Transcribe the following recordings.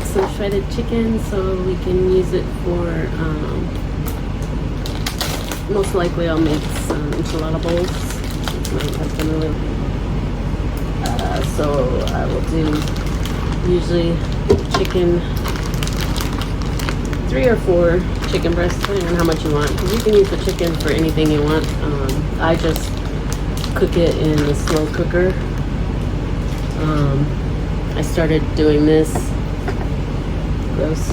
some shredded chicken so we can use it for, most likely I'll make some enchilada bowls. My husband really. So I will do usually chicken, 3 or 4 chicken breasts, depending on how much you want. Because you can use the chicken for anything you want. I just cook it in the slow cooker. I started doing this. Gross.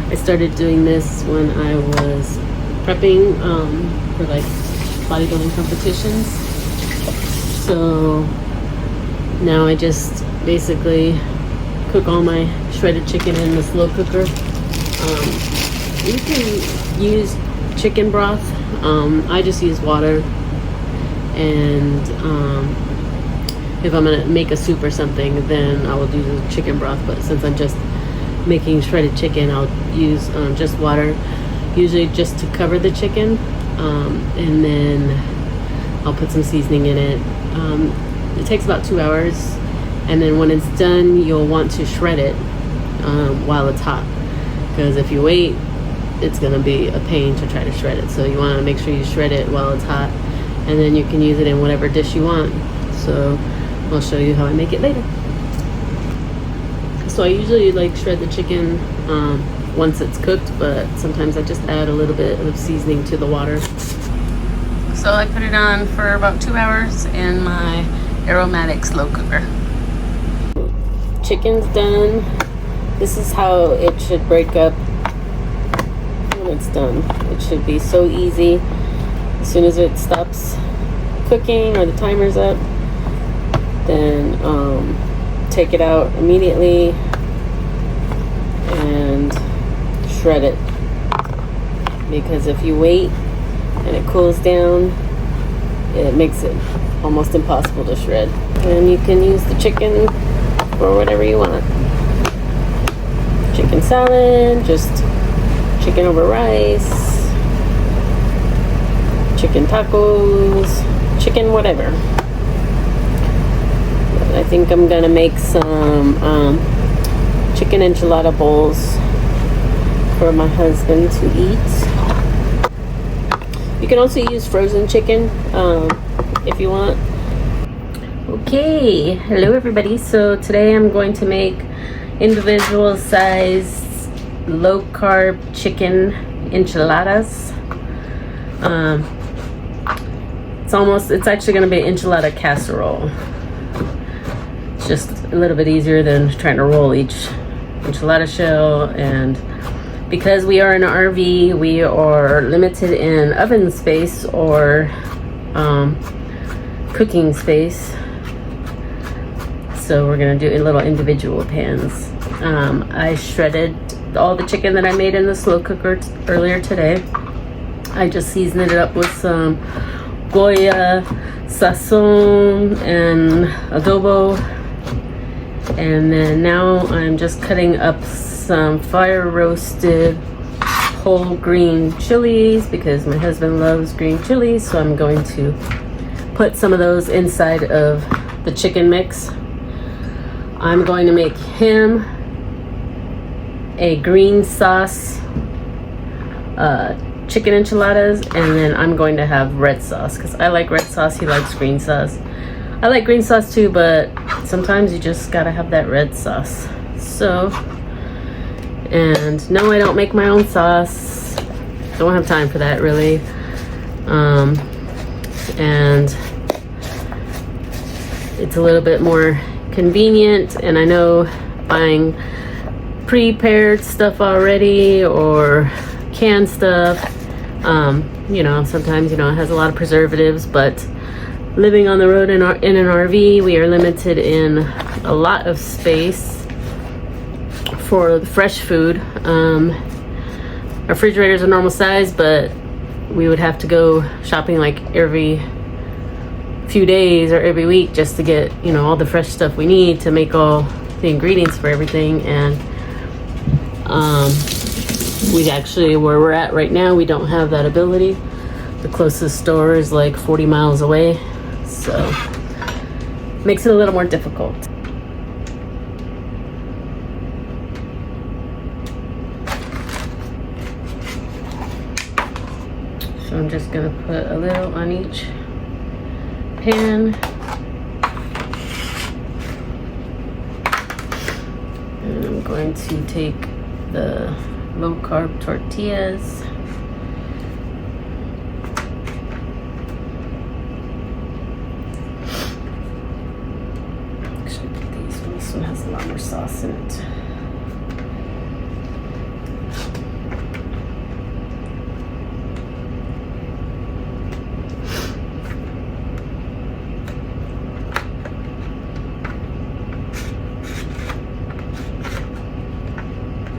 I started doing this when I was prepping for like bodybuilding competitions. So now I just basically cook all my shredded chicken in the slow cooker. You can use chicken broth. I just use water, and if I'm gonna make a soup or something, then I will do the chicken broth. But since I'm just making shredded chicken, I'll use just water, usually just to cover the chicken, and then I'll put some seasoning in it. It takes about 2 hours, and then when it's done, you'll want to shred it while it's hot, because if you wait, it's gonna be a pain to try to shred it. So you want to make sure you shred it while it's hot, and then you can use it in whatever dish you want. So I'll show you how I make it later. So I usually like shred the chicken once it's cooked, but sometimes I just add a little bit of seasoning to the water. So I put it on for about 2 hours in my aromatic slow cooker. Chicken's done. This is how it should break up when it's done. It should be so easy. As soon as it stops cooking or the timer's up, then take it out immediately and shred it. Because if you wait and it cools down, it makes it almost impossible to shred. And you can use the chicken for whatever you want. Chicken salad, just chicken over rice, chicken tacos, chicken whatever. I think I'm gonna make some chicken enchilada bowls for my husband to eat. You can also use frozen chicken if you want. Okay, hello everybody. So today I'm going to make individual sized low carb chicken enchiladas. It's actually going to be enchilada casserole. It's just a little bit easier than trying to roll each enchilada shell, and because we are in an RV, we are limited in oven space or cooking space. So we're gonna do little individual pans. I shredded all the chicken that I made in the slow cooker earlier today. I just seasoned it up with some Goya, Sazon, and Adobo. And then now I'm just cutting up some fire roasted whole green chilies because my husband loves green chilies. So I'm going to put some of those inside of the chicken mix. I'm going to make him a green sauce chicken enchiladas, and then I'm going to have red sauce because I like red sauce, he likes green sauce. I like green sauce too, but sometimes you just gotta have that red sauce. So, and no, I don't make my own sauce. Don't have time for that really. And it's a little bit more convenient, and I know buying prepared stuff already or canned stuff, you know, sometimes, you know, it has a lot of preservatives, but living on the road in an RV, we are limited in a lot of space for fresh food. Our refrigerators are normal size, but we would have to go shopping like every few days or every week just to get, you know, all the fresh stuff we need to make all the ingredients for everything. And we actually, where we're at right now, we don't have that ability. The closest store is like 40 miles away, so makes it a little more difficult. I'm just gonna put a little on each pan. And I'm going to take the low-carb tortillas. Actually, put these one. This one has a lot more sauce in it.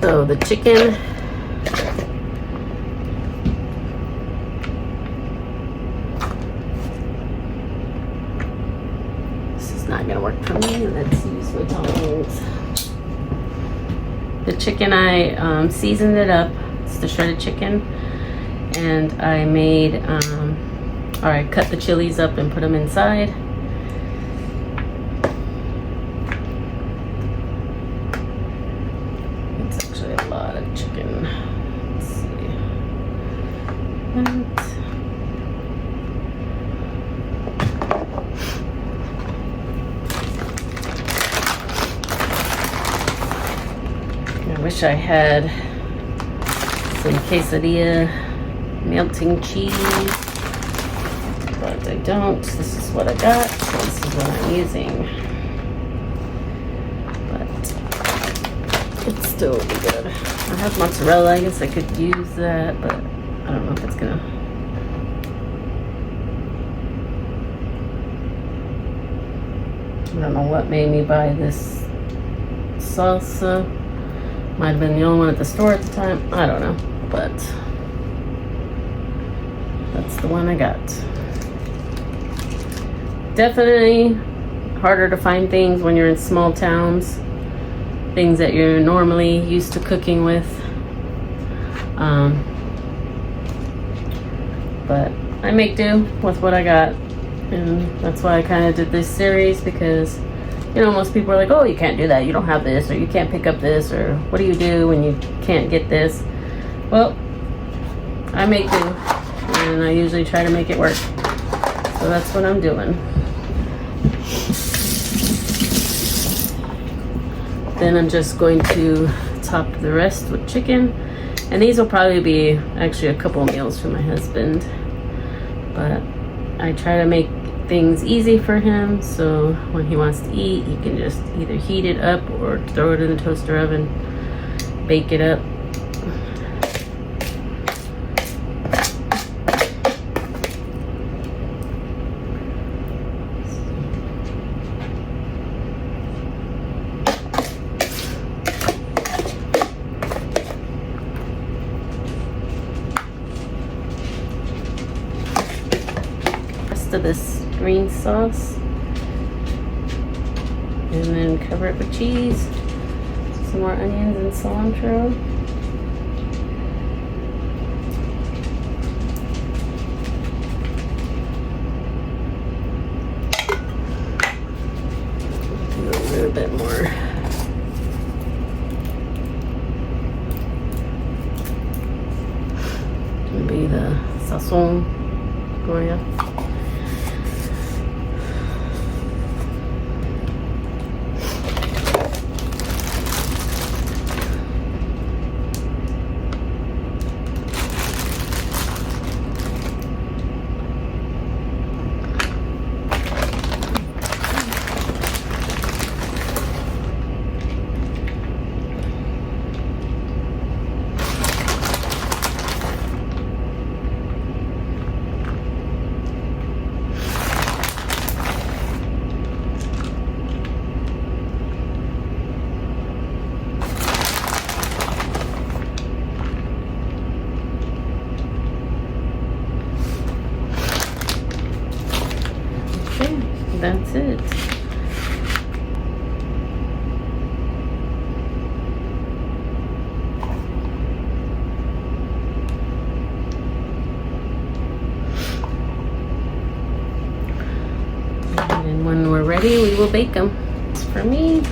So the chicken, this is not gonna work for me. Let's use my tongs. The chicken, I seasoned it up. It's the shredded chicken, and I made, or I cut the chilies up and put them inside. Chicken. Let's see. I wish I had some quesadilla melting cheese, but I don't. This is what I got, so this is what I'm using. But it's still be good. I have mozzarella. I guess I could use that, but I don't know if it's gonna. I don't know what made me buy this salsa. Might have been the only one at the store at the time. I don't know, but that's the one I got. Definitely harder to find things when you're in small towns. Things that you're normally used to cooking with. But I make do with what I got. And that's why I kind of did this series, because, you know, most people are like, oh, you can't do that. You don't have this, or you can't pick up this, or what do you do when you can't get this? Well, I make do, and I usually try to make it work. So that's what I'm doing. Then I'm just going to top the rest with chicken. And these will probably be actually a couple meals for my husband. But I try to make things easy for him, so when he wants to eat, he can just either heat it up or throw it in the toaster oven, bake it up. Of this green sauce, and then cover it with cheese, some more onions and cilantro. Do a little bit more. Maybe the sazon Goya. That's it. And when we're ready, we will bake them. It's for me.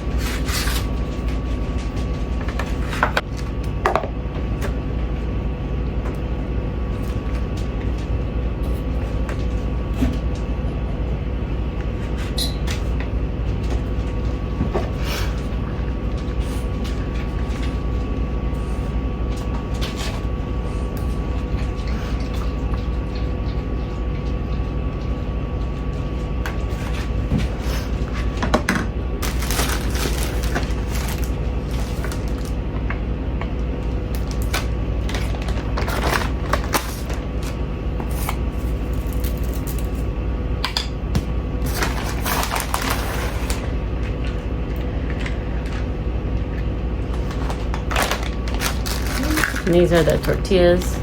And these are the tortillas.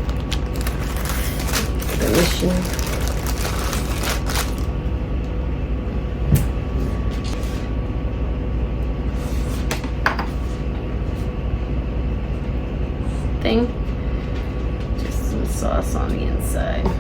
Garnishing. Thing. Just some sauce on the inside.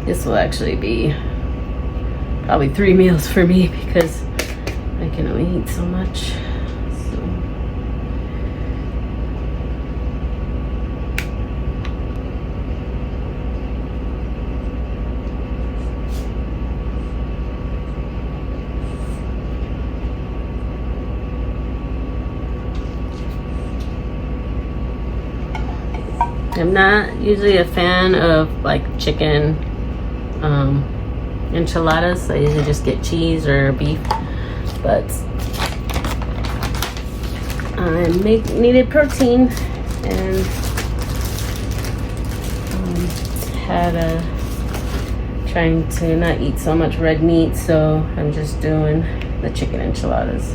This will actually be probably 3 meals for me because I can only eat so much. So. I'm not usually a fan of like chicken enchiladas. I usually just get cheese or beef, but I needed protein and trying to not eat so much red meat, so I'm just doing the chicken enchiladas.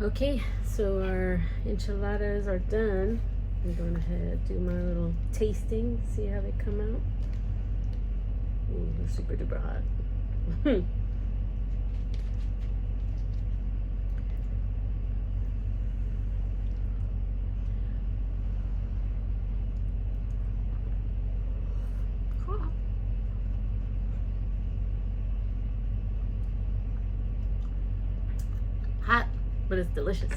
Okay, so our enchiladas are done. I'm going ahead and do my little tasting, see how they come out. Ooh, they're super duper hot. Hot, but it's delicious.